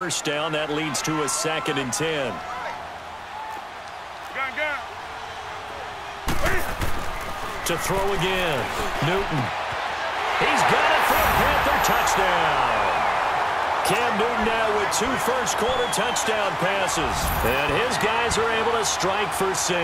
First down, that leads to a 2nd and 10. To throw again. Newton. He's got it for a Panther touchdown. Cam Newton now with 2 first-quarter touchdown passes. And his guys are able to strike for 6.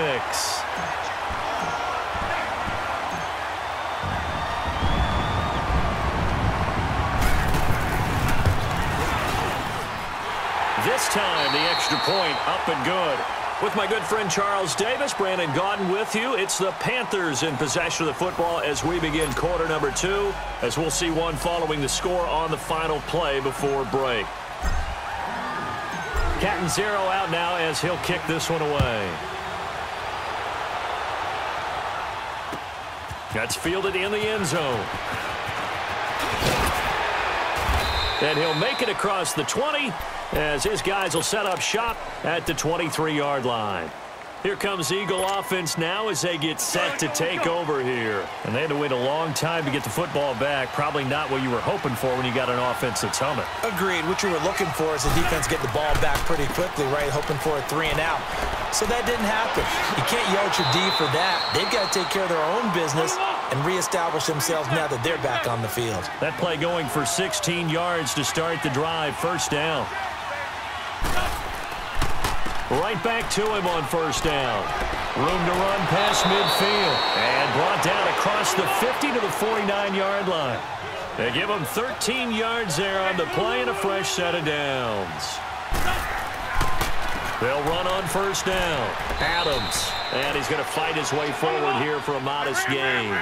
This time, the extra point up and good. With my good friend Charles Davis, Brandon Gaudin with you. It's the Panthers in possession of the football as we begin quarter number 2, as we'll see one following the score on the final play before break. Cat and 0 out now as he'll kick this one away. That's fielded in the end zone. And he'll make it across the 20 as his guys will set up shop at the 23-yard line. Here comes Eagle offense now as they get set to take over here. And they had to wait a long time to get the football back. Probably not what you were hoping for when you got an offense that's humming. Agreed. What you were looking for is the defense get the ball back pretty quickly, right? Hoping for a 3 and out. So that didn't happen. You can't yell at your D for that. They've got to take care of their own business and reestablish themselves now that they're back on the field. That play going for 16 yards to start the drive. First down. Right back to him on first down. Room to run past midfield. And brought down across the 50 to the 49-yard line. They give him 13 yards there on the play and a fresh set of downs. They'll run on first down. Adams. And he's going to fight his way forward here for a modest gain.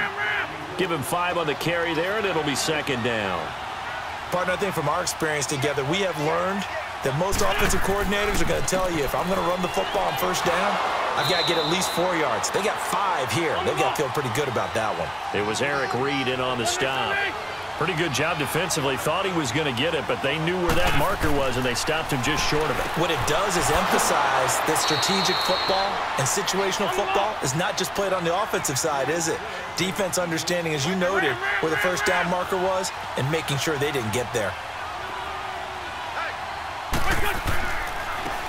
Give him 5 on the carry there, and it'll be 2nd down. Partner, I think from our experience together, we have learned that most offensive coordinators are going to tell you, if I'm going to run the football on first down, I've got to get at least 4 yards. They got 5 here. They've got to feel pretty good about that one. It was Eric Reed in on the stop. Pretty good job defensively. Thought he was going to get it, but they knew where that marker was, and they stopped him just short of it. What it does is emphasize that strategic football and situational football is not just played on the offensive side, is it? Defense understanding, as you noted, where the first down marker was and making sure they didn't get there.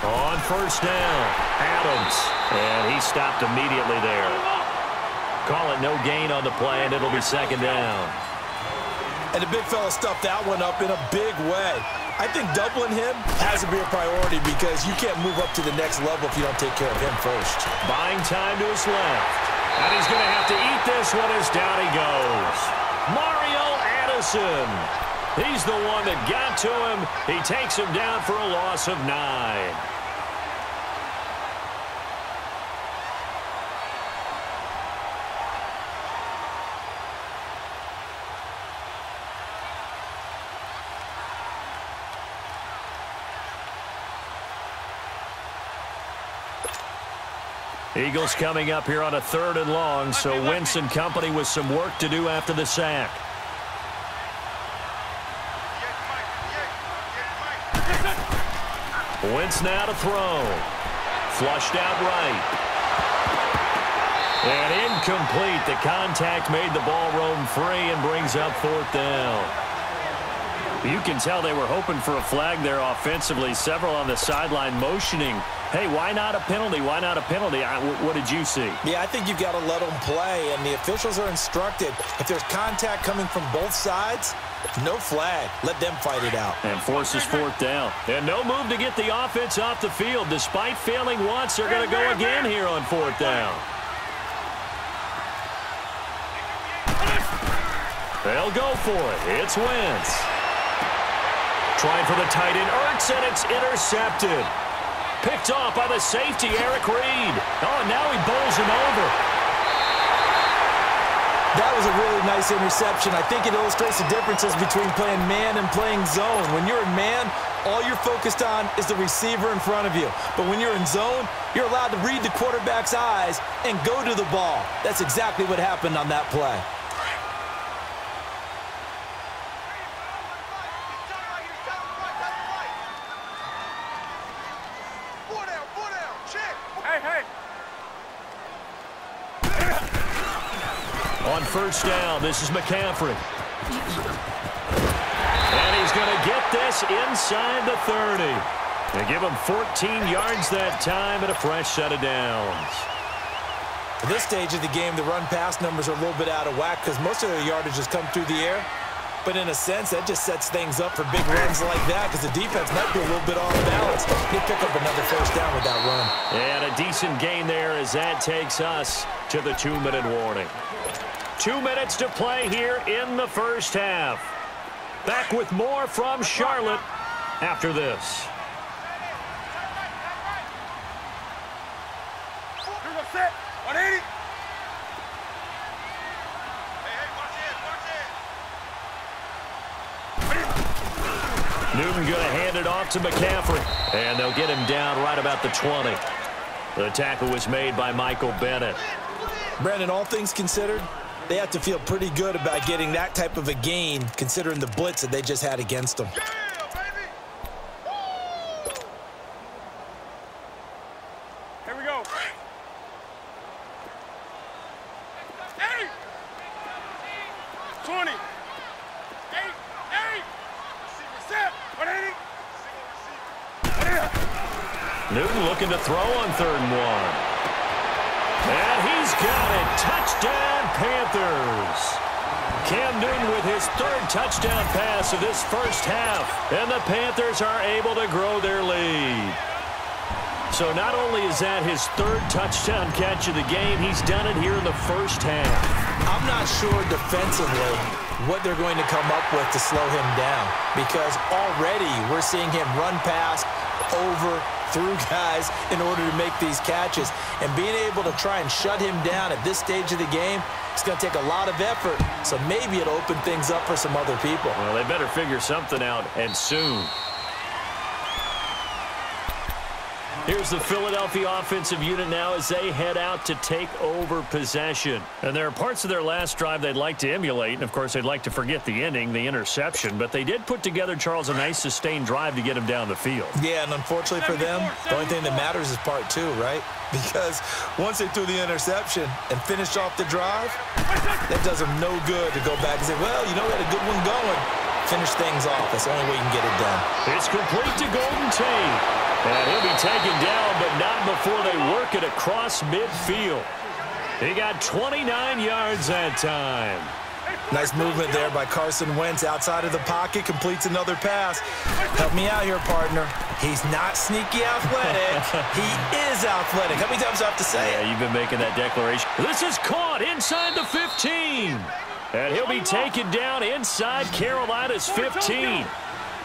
On first down, Adams. And he stopped immediately there. Call it no gain on the play, and it'll be 2nd down. And the big fella stuffed that one up in a big way. I think doubling him has to be a priority because you can't move up to the next level if you don't take care of him first. Buying time to his left. And he's going to have to eat this one as down he goes. Mario Addison. He's the one that got to him. He takes him down for a loss of 9. Eagles coming up here on a 3rd and long, so Wentz and company with some work to do after the sack. Wentz now to throw. Flushed out right. And incomplete. The contact made the ball roam free and brings up 4th down. You can tell they were hoping for a flag there offensively. Several on the sideline motioning, hey, why not a penalty? Why not a penalty? What did you see? Yeah, I think you've got to let them play, and the officials are instructed. If there's contact coming from both sides, no flag. Let them fight it out. And forces 4th down. And no move to get the offense off the field. Despite failing once, they're going to go again here on 4th down. They'll go for it. It's Wentz. Trying for the tight end, Ertz, and it's intercepted. Picked off by the safety, Eric Reed. Oh, and now he bowls him over. That was a really nice interception. I think it illustrates the differences between playing man and playing zone. When you're in man, all you're focused on is the receiver in front of you. But when you're in zone, you're allowed to read the quarterback's eyes and go to the ball. That's exactly what happened on that play. On first down, this is McCaffrey. And he's going to get this inside the 30. They give him 14 yards that time and a fresh set of downs. At this stage of the game, the run-pass numbers are a little bit out of whack because most of their yardage has come through the air. But in a sense, that just sets things up for big runs like that because the defense might be a little bit off balance. He'll pick up another first down with that run. And a decent gain there as that takes us to the 2-minute warning. 2 minutes to play here in the first half. Back with more from Charlotte after this. Set. 180. Newton going to hand it off to McCaffrey. And they'll get him down right about the 20. The tackle was made by Michael Bennett. Brandon, all things considered, they have to feel pretty good about getting that type of a gain considering the blitz that they just had against them. Here we go. 20. 8. Set. 180. Newton looking to throw on 3rd and 1. And he's got it. Touchdown, Panthers. Cam Newton with his 3rd touchdown pass of this first half. And the Panthers are able to grow their lead. So not only is that his 3rd touchdown catch of the game, he's done it here in the first half. I'm not sure defensively what they're going to come up with to slow him down because already we're seeing him run past, over, through guys in order to make these catches. And being able to try and shut him down at this stage of the game, it's going to take a lot of effort. So maybe it'll open things up for some other people. Well, they better figure something out, and soon. Here's the Philadelphia offensive unit now as they head out to take over possession. And there are parts of their last drive they'd like to emulate. And, of course, they'd like to forget the ending, the interception. But they did put together, Charles, a nice sustained drive to get him down the field. Yeah, and unfortunately for them, the only thing that matters is part 2, right? Because once they threw the interception and finished off the drive, that does them no good to go back and say, well, you know, we had a good one going. Finish things off. That's the only way you can get it done. It's complete to Golden Tate. And he'll be taken down, but not before they work it across midfield. He got 29 yards that time. Nice movement there by Carson Wentz outside of the pocket, completes another pass. Help me out here, partner. He's not sneaky athletic. He is athletic. How many times do I have to say it? Yeah, you've been making that declaration. This is caught inside the 15. And he'll be taken down inside Carolina's 15.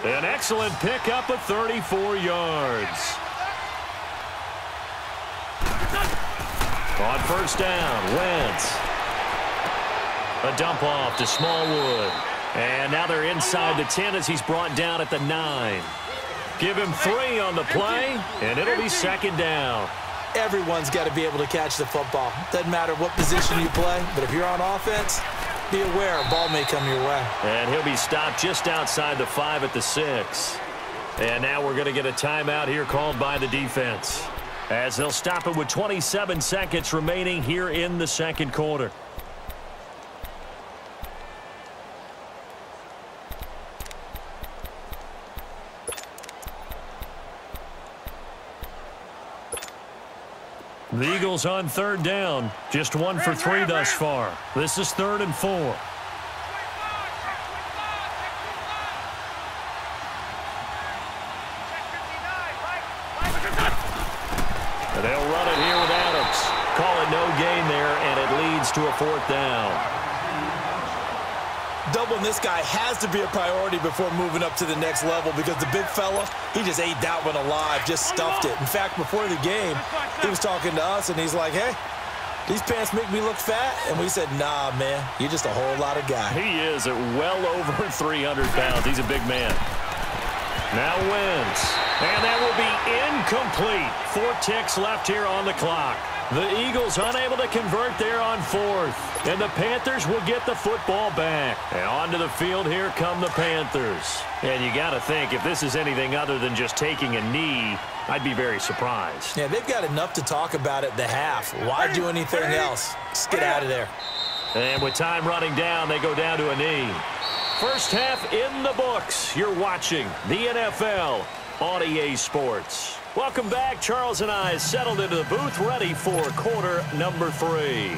An excellent pickup of 34 yards. On first down, Wentz. A dump off to Smallwood. And now they're inside the 10 as he's brought down at the 9. Give him 3 on the play, and it'll be 2nd down. Everyone's got to be able to catch the football. Doesn't matter what position you play, but if you're on offense, be aware a ball may come your way. And he'll be stopped just outside the 5 at the 6. And now we're going to get a timeout here called by the defense, as they'll stop it with 27 seconds remaining here in the 2nd quarter. The Eagles on 3rd down. Just 1 for 3 thus far. This is 3rd and 4. And they'll run it here with Adams. Call it no gain there, and it leads to a 4th down. Doubling this guy has to be a priority before moving up to the next level because the big fella, he just ate that one alive, just stuffed it. In fact, before the game, he was talking to us, and he's like, hey, these pants make me look fat. And we said, nah, man, you're just a whole lot of guy. He is at well over 300 pounds. He's a big man. Now Wentz. And that will be incomplete. 4 ticks left here on the clock. The Eagles unable to convert there on 4th. And the Panthers will get the football back. And onto the field here come the Panthers. And you got to think, if this is anything other than just taking a knee, I'd be very surprised. Yeah, they've got enough to talk about at the half. Why do anything else? Just get out of there. And with time running down, they go down to a knee. First half in the books. You're watching the NFL on EA Sports. Welcome back. Charles and I settled into the booth, ready for quarter number 3.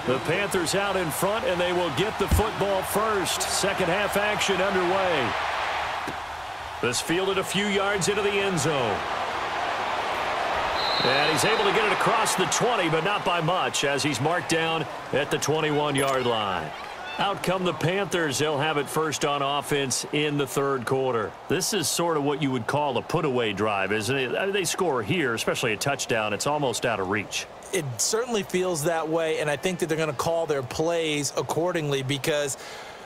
The Panthers out in front, and they will get the football first. Second half action underway. This fielded a few yards into the end zone. And he's able to get it across the 20, but not by much, as he's marked down at the 21-yard line. Out come the Panthers. They'll have it first on offense in the third quarter. This is sort of what you would call a put-away drive, isn't it? I mean, they score here, especially a touchdown. It's almost out of reach. It certainly feels that way, and I think that they're going to call their plays accordingly, because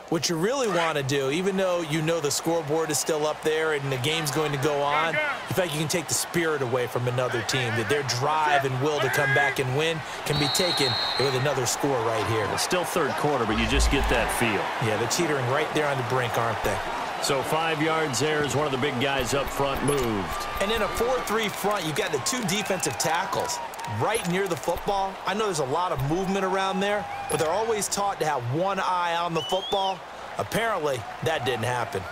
what you really want to do, even though you know the scoreboard is still up there and the game's going to go on, in fact, you can take the spirit away from another team, that their drive and will to come back and win can be taken with another score right here. It's still third quarter, but you just get that feel. Yeah, they're teetering right there on the brink, aren't they? So 5 yards there as one of the big guys up front moved. And in a 4-3 front, you've got the 2 defensive tackles right near the football. I know there's a lot of movement around there, but they're always taught to have one eye on the football. Apparently, that didn't happen.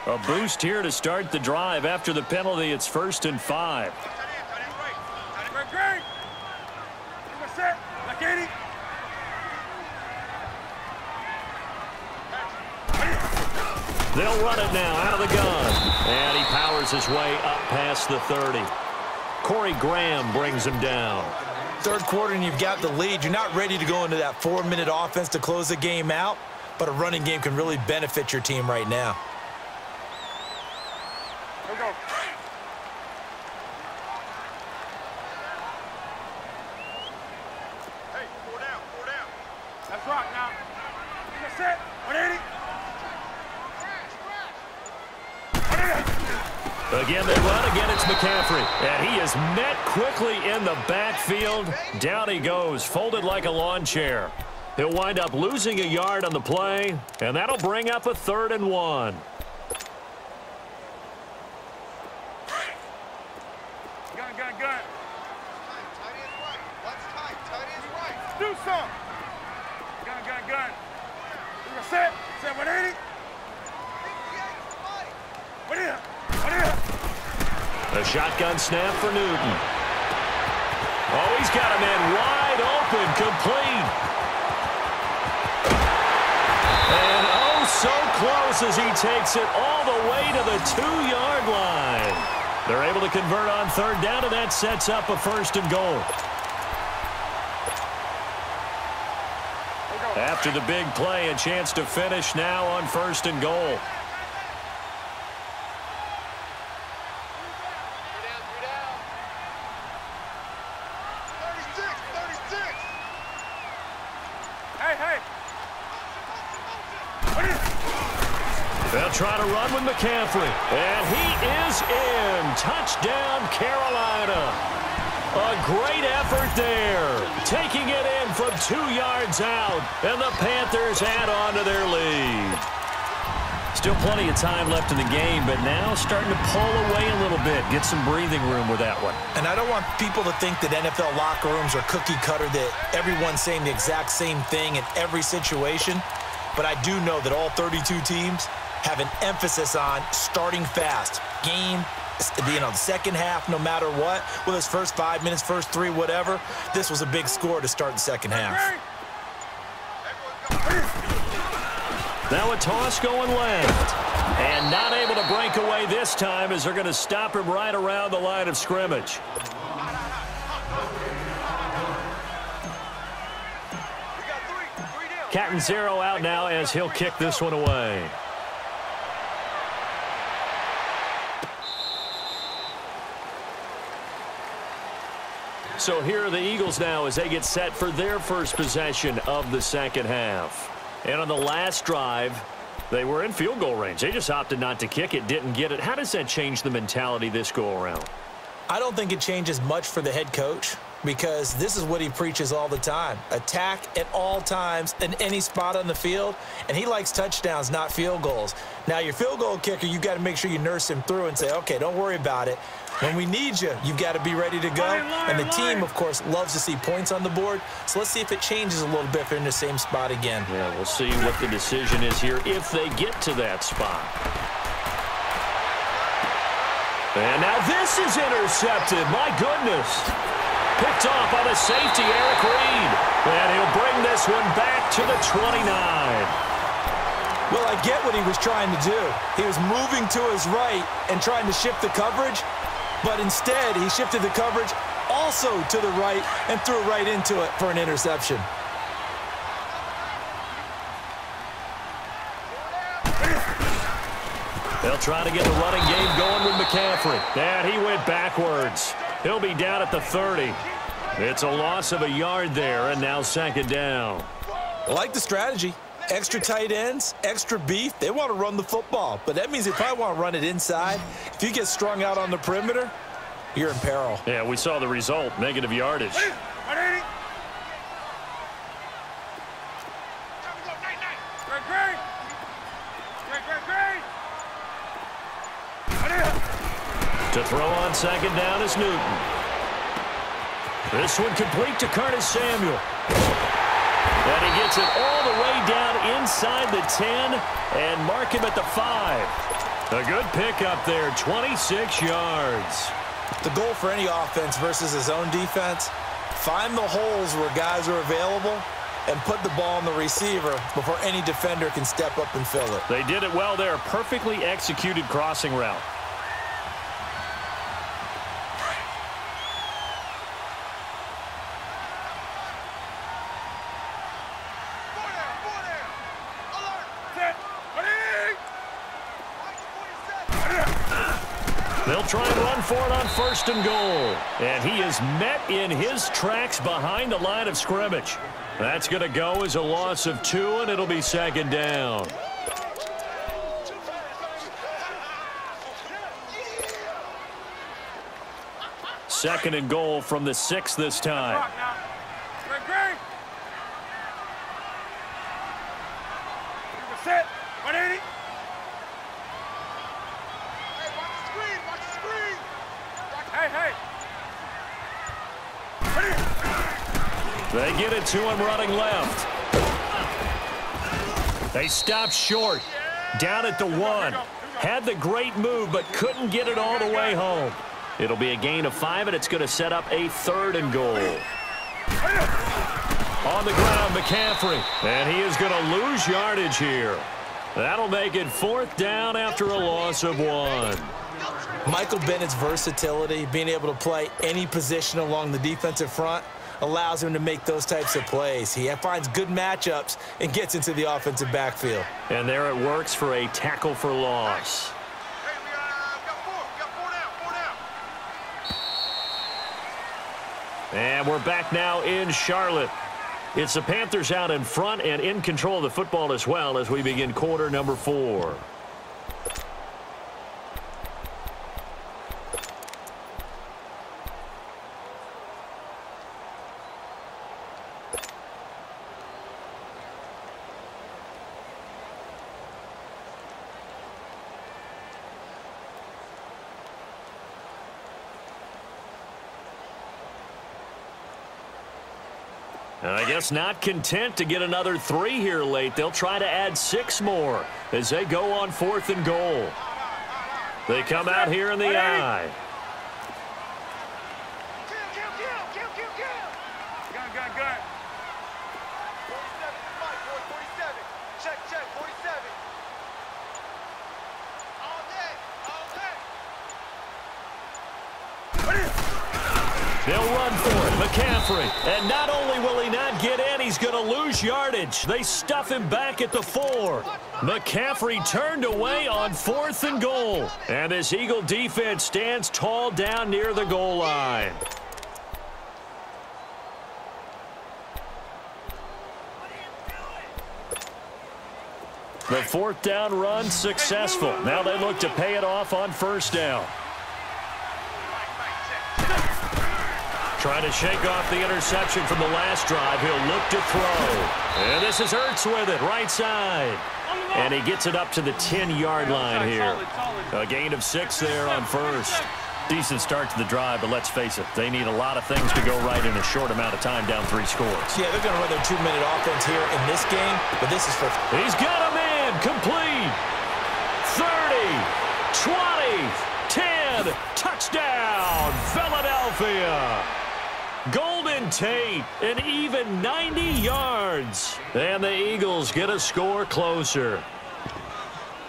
A boost here to start the drive. After the penalty, it's 1st and 5. They'll run it now out of the gun. And he powers his way up past the 30. Corey Graham brings him down. Third quarter and you've got the lead. You're not ready to go into that 4-minute offense to close the game out, but a running game can really benefit your team right now. Here we go. Hey, 4 down, 4 down. Let's rock now. Get set. 180. Again, they run. Again, it's McCaffrey. And he is met quickly in the backfield. Down he goes, folded like a lawn chair. He'll wind up losing a yard on the play, and that'll bring up a 3rd and 1. Gun, gun, gun. Tight end right. What's tight? Tight end right. Do some. Gun, gun, gun. We're gonna set. Set 180. What is it? A shotgun snap for Newton. Oh, he's got a man wide open, complete. And oh, so close as he takes it all the way to the 2-yard line. They're able to convert on 3rd down, and that sets up a 1st and goal. After the big play, a chance to finish now on 1st and goal. They'll try to run with McCaffrey. And he is in. Touchdown, Carolina. A great effort there. Taking it in from 2 yards out. And the Panthers add on to their lead. Still plenty of time left in the game, but now starting to pull away a little bit. Get some breathing room with that one. And I don't want people to think that NFL locker rooms are cookie cutter, that everyone's saying the exact same thing in every situation. But I do know that all 32 teams have an emphasis on starting fast. Game, the second half, no matter what, whether it's first 5 minutes, first 3, whatever, this was a big score to start the second half. Now a toss going left. And not able to break away this time, as they're going to stop him right around the line of scrimmage. Catanzaro out now as he'll kick this one away. So here are the Eagles now as they get set for their first possession of the second half. And on the last drive, they were in field goal range. They just opted not to kick it, didn't get it. How does that change the mentality this go-around? I don't think it changes much for the head coach, because this is what he preaches all the time. Attack at all times in any spot on the field, and he likes touchdowns, not field goals. Now, your field goal kicker, you've got to make sure you nurse him through and say, okay, don't worry about it. When we need you, you've got to be ready to go. And the team, of course, loves to see points on the board. So let's see if it changes a little bit if they're in the same spot again. Yeah, we'll see what the decision is here if they get to that spot. And now this is intercepted. My goodness. Picked off by the safety, Eric Reed. And he'll bring this one back to the 29. Well, I get what he was trying to do. He was moving to his right and trying to shift the coverage, but instead he shifted the coverage also to the right and threw right into it for an interception. They'll try to get the running game going with McCaffrey. And he went backwards. He'll be down at the 30. It's a loss of a yard there, and now second down. I like the strategy. Extra tight ends, extra beef. They want to run the football, but that means they probably want to run it inside. If you get strung out on the perimeter, you're in peril. Yeah, we saw the result, negative yardage. To throw on second down is Newton. This one complete to Curtis Samuel. And he gets it all the way down inside the 10 and mark him at the 5. A good pickup there, 26 yards. The goal for any offense versus his own defense, find the holes where guys are available and put the ball on the receiver before any defender can step up and fill it. They did it well there, perfectly executed crossing route. They'll try and run for it on first and goal. And he is met in his tracks behind the line of scrimmage. That's going to go as a loss of 2, and it'll be second down. Second and goal from the 6 this time. Set. 180. They get it to him running left. They stop short. Down at the 1. Had the great move, but couldn't get it all the way home. It'll be a gain of 5, and it's going to set up a third and goal. On the ground, McCaffrey. And he is going to lose yardage here. That'll make it fourth down after a loss of 1. Michael Bennett's versatility, being able to play any position along the defensive front, allows him to make those types of plays. He finds good matchups and gets into the offensive backfield. And there it works for a tackle for loss. Hey, we got four down. And we're back now in Charlotte. It's the Panthers out in front and in control of the football as well as we begin quarter number 4. I guess not content to get another 3 here late. They'll try to add 6 more as they go on 4th and goal. They come out here in the I. Gun. 47, Mike, 47. Check, 47. All day. They'll run for it. McCaffrey. And not only will he not get in, he's going to lose yardage. They stuff him back at the 4. McCaffrey turned away on 4th and goal. And this Eagle defense stands tall down near the goal line. The 4th down run successful. Now they look to pay it off on first down. Trying to shake off the interception from the last drive. He'll look to throw. And this is Ertz with it, right side. And he gets it up to the 10-yard line here. A gain of 6 there on first. Decent start to the drive, but let's face it, they need a lot of things to go right in a short amount of time, down 3 scores. Yeah, they're going to run their 2-minute offense here in this game, but this is for... He's got a man, complete. 30, 20, 10, touchdown, Philadelphia. Golden Tate, an even 90 yards. And the Eagles get a score closer.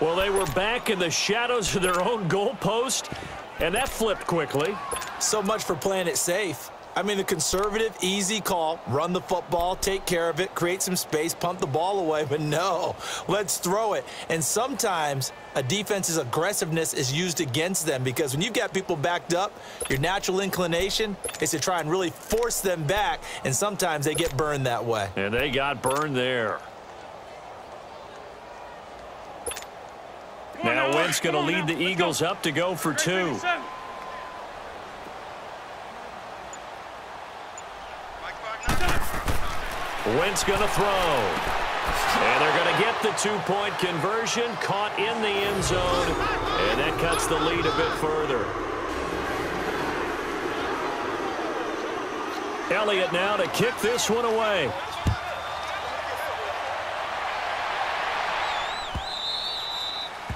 Well, they were back in the shadows of their own goalpost, and that flipped quickly. So much for playing it safe. I mean, the conservative, easy call, run the football, take care of it, create some space, punt the ball away, but no, let's throw it. And sometimes a defense's aggressiveness is used against them because when you've got people backed up, your natural inclination is to try and really force them back, and sometimes they get burned that way. And they got burned there. Now Wentz going to lead the Eagles up to go for 2. Wentz going to throw. And they're going to get the 2-point conversion, caught in the end zone, and that cuts the lead a bit further. Elliott now to kick this one away.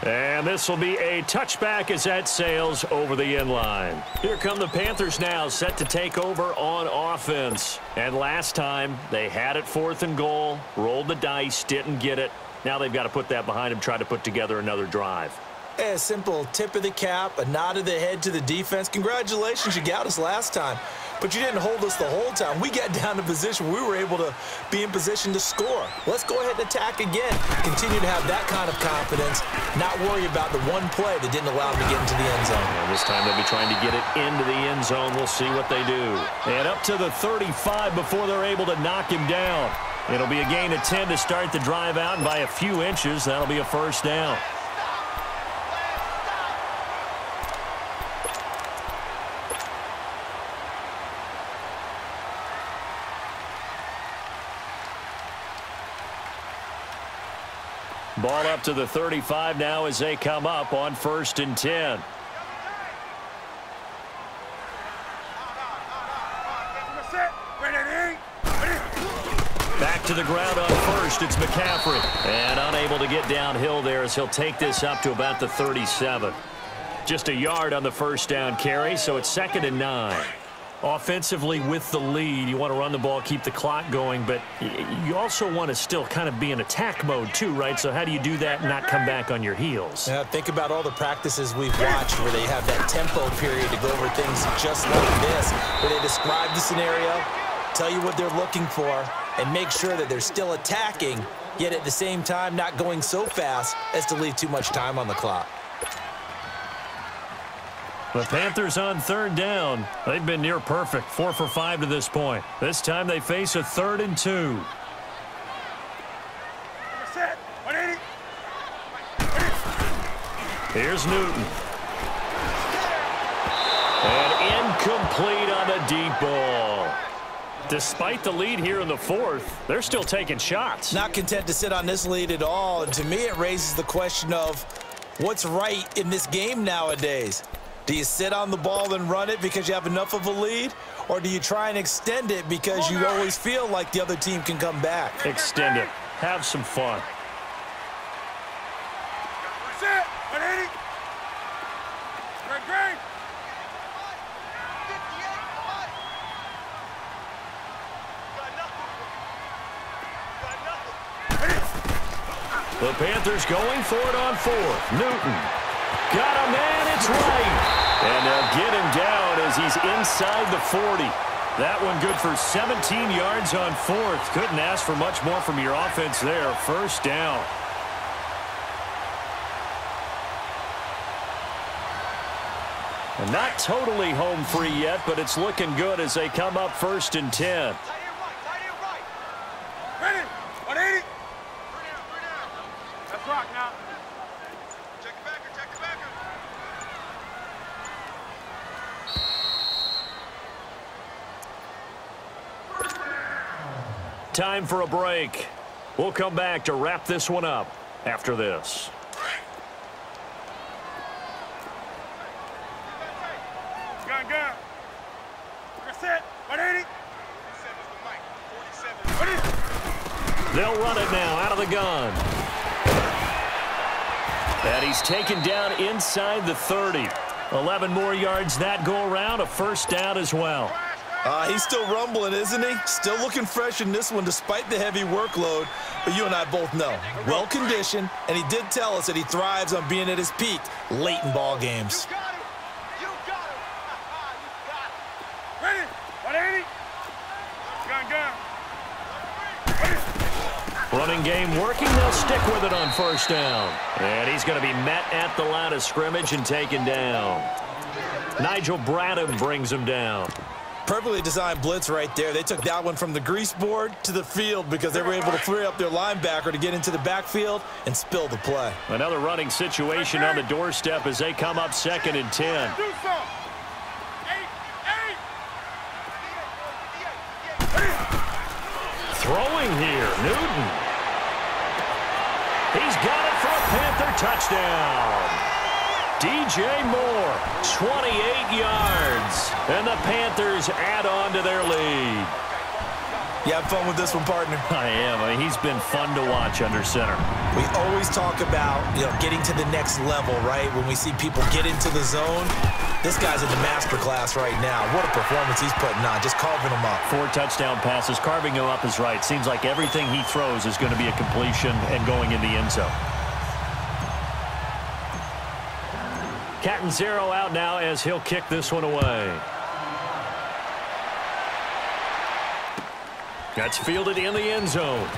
And this will be a touchback as that sails over the end line. Here come the Panthers now, set to take over on offense. And last time, they had it 4th and goal, rolled the dice, didn't get it. Now they've got to put that behind them, try to put together another drive. A simple tip of the cap, a nod of the head to the defense. Congratulations, you got us last time. But you didn't hold us the whole time. We got down to position where we were able to be in position to score. Let's go ahead and attack again. Continue to have that kind of confidence, not worry about the one play that didn't allow them to get into the end zone. And this time they'll be trying to get it into the end zone. We'll see what they do. And up to the 35 before they're able to knock him down. It'll be a gain of 10 to start the drive out, and by a few inches, that'll be a first down. Ball up to the 35 now as they come up on 1st and 10. Back to the ground on 1st. It's McCaffrey. And unable to get downhill there as he'll take this up to about the 37. Just a yard on the first down carry, so it's 2nd and 9. Offensively with the lead, you want to run the ball, keep the clock going, but you also want to still kind of be in attack mode too, right? So how do you do that and not come back on your heels? Yeah, think about all the practices we've watched where they have that tempo period to go over things just like this, where they describe the scenario, tell you what they're looking for, and make sure that they're still attacking, yet at the same time not going so fast as to leave too much time on the clock. The Panthers on 3rd down. They've been near perfect, 4 for 5 to this point. This time they face a 3rd and 2. Here's Newton. And incomplete on the deep ball. Despite the lead here in the 4th, they're still taking shots. Not content to sit on this lead at all, and to me it raises the question of what's right in this game nowadays. Do you sit on the ball and run it because you have enough of a lead? Or do you try and extend it because you always feel like the other team can come back? Extend it. Have some fun. The Panthers going for it on 4th. Newton. Got a man, it's right. And they'll get him down as he's inside the 40. That one good for 17 yards on 4th. Couldn't ask for much more from your offense there. First down. And not totally home free yet, but it's looking good as they come up 1st and 10. Ready? 180. Let's rock now. Check the backer, check the backer. Time for a break. We'll come back to wrap this one up after this. They'll run it now out of the gun. And he's taken down inside the 30. 11 more yards that go around, a first down as well. He's still rumbling, isn't he? Still looking fresh in this one despite the heavy workload. But you and I both know, well-conditioned, and he did tell us that he thrives on being at his peak late in ball games. You got him. You got him. Ready? 180. Gun. Running game working. They'll stick with it on first down. And he's going to be met at the line of scrimmage and taken down. Nigel Bradham brings him down. Perfectly designed blitz right there. They took that one from the grease board to the field because they were able to free up their linebacker to get into the backfield and spill the play. Another running situation on the doorstep as they come up 2nd and 10. Do something. 8. Throwing here, Newton. He's got it for a Panther touchdown. DJ Moore, 28 yards. And the Panthers add on to their lead. You have fun with this one, partner? I am. I mean, he's been fun to watch under center. We always talk about, getting to the next level, right? When we see people get into the zone, this guy's in the master class right now. What a performance he's putting on, just carving them up. 4 touchdown passes. Carving him up is right. Seems like everything he throws is going to be a completion and going in the end zone. Catanzaro out now as he'll kick this one away. That's fielded in the end zone.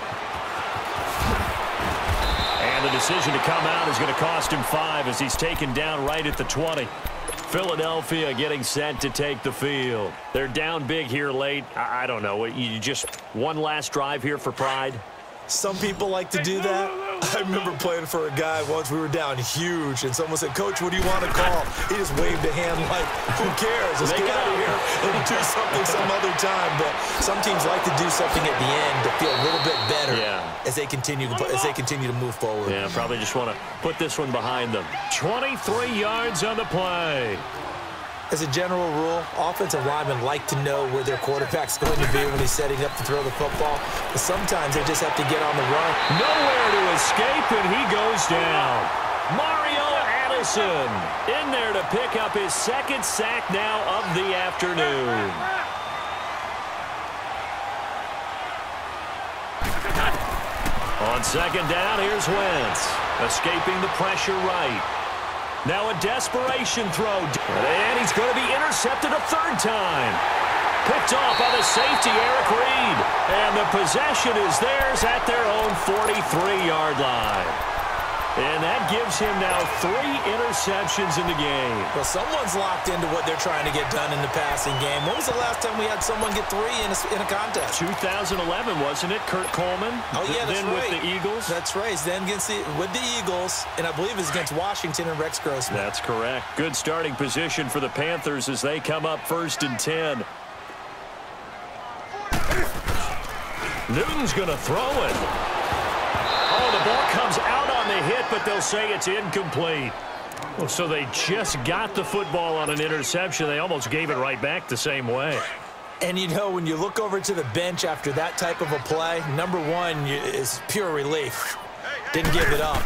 And the decision to come out is going to cost him 5 as he's taken down right at the 20. Philadelphia getting set to take the field. They're down big here late. I don't know. You just one last drive here for pride? Some people like to do that. I remember playing for a guy once. We were down huge, and someone said, "Coach, what do you want to call?" He just waved a hand like, "Who cares? Let's get out of here and do something some other time." But some teams like to do something at the end to feel a little bit better as they continue to move forward. Yeah, probably just want to put this one behind them. 23 yards on the play. As a general rule, offensive linemen like to know where their quarterback's going to be when he's setting up to throw the football. But sometimes they just have to get on the run. Nowhere to escape, and he goes down. Mario Addison in there to pick up his 2nd sack now of the afternoon. On 2nd down, here's Wentz. Escaping the pressure right. Now a desperation throw. And he's going to be intercepted a 3rd time. Picked off by the safety, Eric Reed. And the possession is theirs at their own 43-yard line. And that gives him now 3 interceptions in the game. Well, someone's locked into what they're trying to get done in the passing game. When was the last time we had someone get 3 in a contest? 2011, wasn't it? Kurt Coleman. Oh, yeah, that's then right. With the Eagles. That's right. Then with the Eagles, and I believe it's against Washington and Rex Grossman. That's correct. Good starting position for the Panthers as they come up 1st and 10. Newton's going to throw it. Oh, the ball comes out on the hit, but they'll say it's incomplete. Well, so they just got the football on an interception. They almost gave it right back the same way. And, when you look over to the bench after that type of a play, number one is pure relief. Didn't give it up.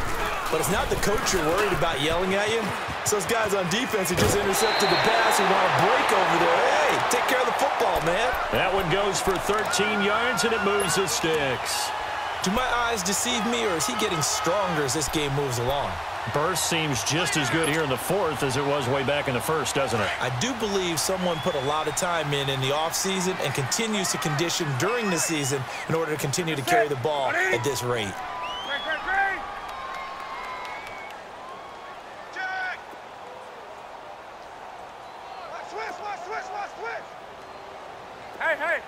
But it's not the coach you're worried about yelling at you. It's those guys on defense who just intercepted the pass who want to break over there. Hey, take care of the football, man. That one goes for 13 yards, and it moves the sticks. Do my eyes deceive me, or is he getting stronger as this game moves along? Burst seems just as good here in the 4th as it was way back in the 1st, doesn't it? I do believe someone put a lot of time in the offseason and continues to condition during the season in order to continue to carry the ball at this rate. Great. Jack! Switch! Hey!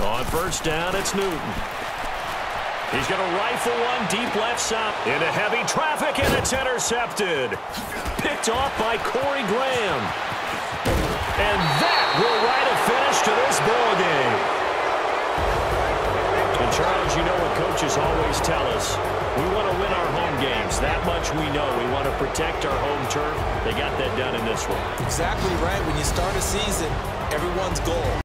On 1st down, it's Newton. He's going to rifle one deep left side into heavy traffic, and it's intercepted. Picked off by Corey Graham. And that will write a finish to this ball game. And Charles, you know what coaches always tell us. We want to win our home games. That much we know. We want to protect our home turf. They got that done in this one. Exactly right. When you start a season, everyone's goal